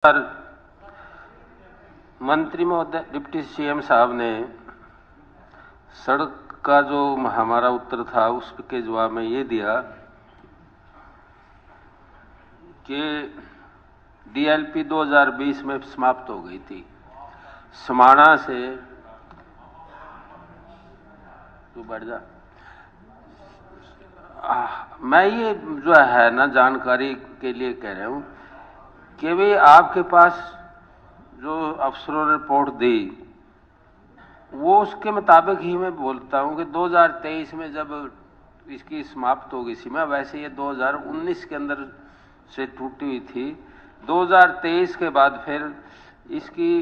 Sir, मंत्री महोदय deputy CM साहब ने सड़क का जो हमारा उत्तर था उसके जवाब में ये दिया कि डीएलपी 2020 में समाप्त हो गई थी। समाणा से तू बढ़ जा। मैं ये जो है ना जानकारी के लिए कह रहा हूं कि भाई आपके पास जो अफसरों ने रिपोर्ट दी वो उसके मुताबिक ही मैं बोलता हूं कि 2023 में जब इसकी समाप्त हो गई सीमा, वैसे ये 2019 के अंदर से टूटी हुई थी। 2023 के बाद फिर इसकी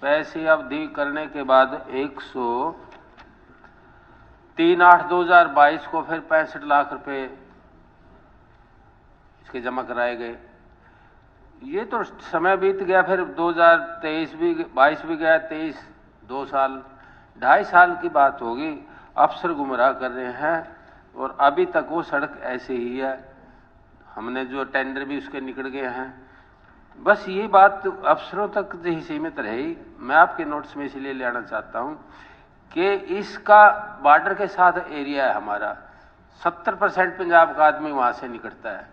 पैसे अवधि करने के बाद 103/8/2022 को फिर 65 लाख रुपए इसके जमा कराए गए। ये तो समय बीत गया, फिर 2023 भी 22 भी गया, 23 2 साल 2.5 साल की बात होगी। अफसर गुमराह कर रहे हैं और अभी तक वो सड़क ऐसे ही है। हमने जो टेंडर भी उसके निकल गए हैं। बस ये बात अफसरों तक ही सीमित रही। मैं आपके नोट्स में इसलिए ले आना चाहता हूं कि इसका बॉर्डर के साथ एरिया है हमारा। 70% पंजाब का आदमी वहां से निकलता है।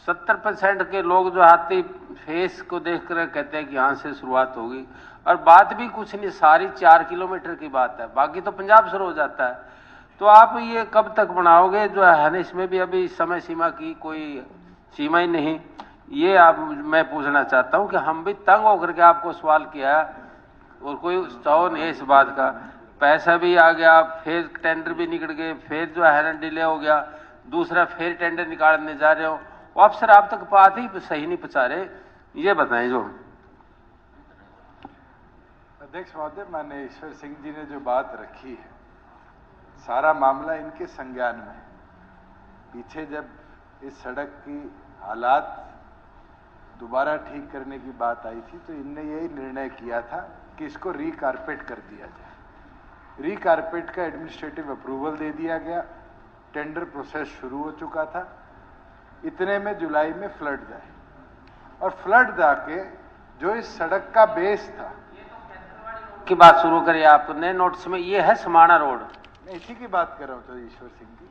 70% के लोग जो हाथी फेस को देखकर कहते हैं कि यहां से शुरुआत होगी, और बात भी कुछ नहीं, सारी 4 किलोमीटर की बात है, बाकी तो पंजाब शुरू हो जाता है। तो आप ये कब तक बनाओगे जो है ना, इसमें भी अभी समय सीमा की कोई सीमा ही नहीं। ये मैं पूछना चाहता हूं कि हम भी तंग होकर के आपको सवाल किया और कोई चाहो नहीं इस बात का। पैसा भी आ गया, फिर टेंडर भी निकल गए, फिर जो है ना डिले हो गया, दूसरा फिर टेंडर निकालने जा रहे हो, अफसर आप तक बात ही सही नहीं पहुंचा रहे। ये बताएं। जो अध्यक्ष महोदय, माननीय ईश्वर सिंह जी ने जो बात रखी है, सारा मामला इनके संज्ञान में। पीछे जब इस सड़क की हालात दोबारा ठीक करने की बात आई थी तो इनने यही निर्णय किया था कि इसको रीकारपेट कर दिया जाए। रीकारपेट का एडमिनिस्ट्रेटिव अप्रूवल दे दिया गया, टेंडर प्रोसेस शुरू हो चुका था। इतने में जुलाई में फ्लड आए, और फ्लड आके जो इस सड़क का बेस था की बात शुरू करिए आपने नोट्स में। ये है समाणा रोड, मैं इसी की बात कर रहा हूं। तो ईश्वर सिंह जी,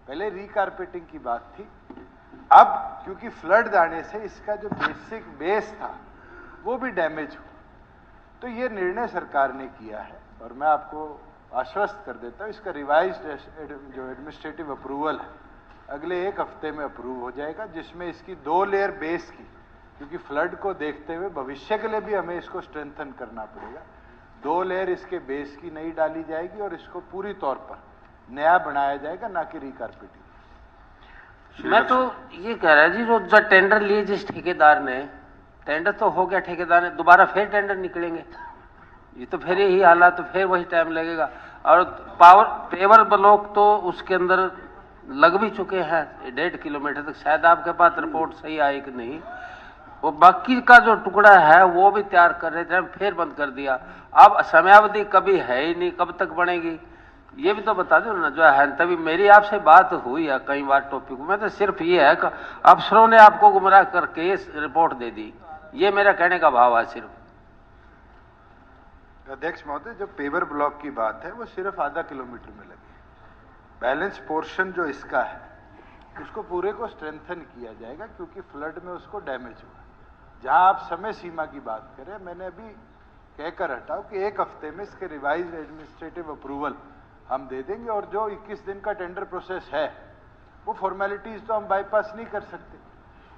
पहले रीकारपेटिंग की बात थी। अब क्योंकि फ्लड आने से इसका जो बेसिक बेस था वो भी डैमेज हुआ, तो ये निर्णय सरकार ने किया है। और मैं आपको आश्वस्त कर देता हूं, इसका रिवाइज्ड जो एडमिनिस्ट्रेटिव अप्रूवल है अगले 1 हफ्ते में अप्रूव हो जाएगा, जिसमें इसकी 2 लेयर बेस की, क्योंकि फ्लड को देखते हुए भविष्य के लिए भी हमें इसको स्ट्रेंथन करना पड़ेगा। 2 लेयर इसके बेस की नई डाली जाएगी और इसको पूरी तौर पर नया बनाया जाएगा, ना कि रिकारपेटिंग। मैं तो ये कह रहा जी, जो टेंडर लिए जिस ठेकेदार ने, टेंडर तो हो गया, ठेकेदार ने दोबारा फिर टेंडर निकलेंगे। ये तो फिर यही हालात, तो फिर वही टाइम लगेगा। और पेवर ब्लॉक तो उसके अंदर लग भी चुके हैं 1.5 किलोमीटर तक। शायद आपके पास रिपोर्ट सही आई कि नहीं। वो बाकी का जो टुकड़ा है वो भी तैयार कर रहे थे, फिर बंद कर दिया। अब समयावधि कभी है ही नहीं, कब तक बनेगी ये भी तो बता दो ना जो है। तभी मेरी आपसे बात हुई है कई बार टॉपिक में, तो सिर्फ ये है कि अफसरों ने आपको गुमराह करके रिपोर्ट दे दी। ये मेरा कहने का भाव है सिर्फ। अध्यक्ष महोदय, जो पेवर ब्लॉक की बात है वो सिर्फ आधा किलोमीटर में लगी। बैलेंस पोर्शन जो इसका है उसको पूरे को स्ट्रेंथन किया जाएगा, क्योंकि फ्लड में उसको डैमेज हुआ। जहां आप समय सीमा की बात करें, मैंने अभी कहकर हटाओ कि 1 हफ्ते में इसके रिवाइज्ड एडमिनिस्ट्रेटिव अप्रूवल हम दे देंगे। और जो 21 दिन का टेंडर प्रोसेस है वो फॉर्मेलिटीज तो हम बाईपास नहीं कर सकते।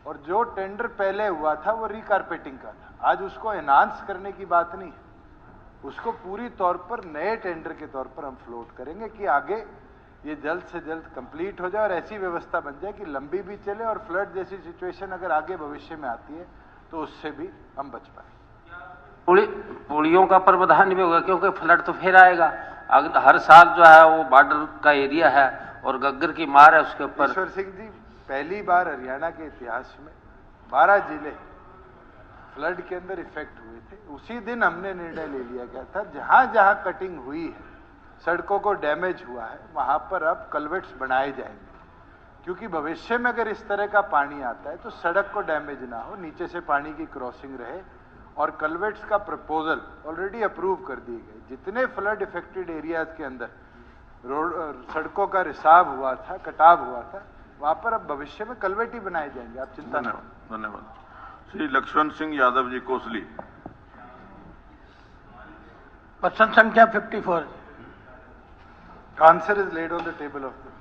और जो टेंडर पहले हुआ था वो रिकारपेटिंग का था, आज उसको एनहांस करने की बात नहीं है, उसको पूरी तौर पर नए टेंडर के तौर पर हम फ्लोट करेंगे कि आगे ये जल्द से जल्द कंप्लीट हो जाए और ऐसी व्यवस्था बन जाए कि लंबी भी चले, और फ्लड जैसी सिचुएशन अगर आगे भविष्य में आती है तो उससे भी हम बच पाए। पुलियों का प्रावधान भी होगा, क्योंकि फ्लड तो फिर आएगा। हर साल जो है वो बॉर्डर का एरिया है और गग्गर की मार है उसके ऊपर। ईश्वर सिंह जी, पहली बार हरियाणा के इतिहास में 12 जिले फ्लड के अंदर इफेक्ट हुए थे। उसी दिन हमने निर्णय ले लिया गया था, जहां जहां कटिंग हुई है, सड़कों को डैमेज हुआ है, वहां पर अब कल्वर्ट्स बनाए जाएंगे। क्योंकि भविष्य में अगर इस तरह का पानी आता है तो सड़क को डैमेज ना हो, नीचे से पानी की क्रॉसिंग रहे। और कल्वेट्स का प्रपोजल ऑलरेडी अप्रूव कर दिए गए। जितने फ्लड इफेक्टेड एरियाज के अंदर रोड सड़कों का रिसाव हुआ था, कटाव हुआ था, वहां पर अब भविष्य में कल्वेट ही बनाए जाएंगे, आप चिंता न करें। धन्यवाद। श्री लक्ष्मण सिंह यादव जी, कोसली। प्रश्न संख्या 54। Answer is laid on the table of the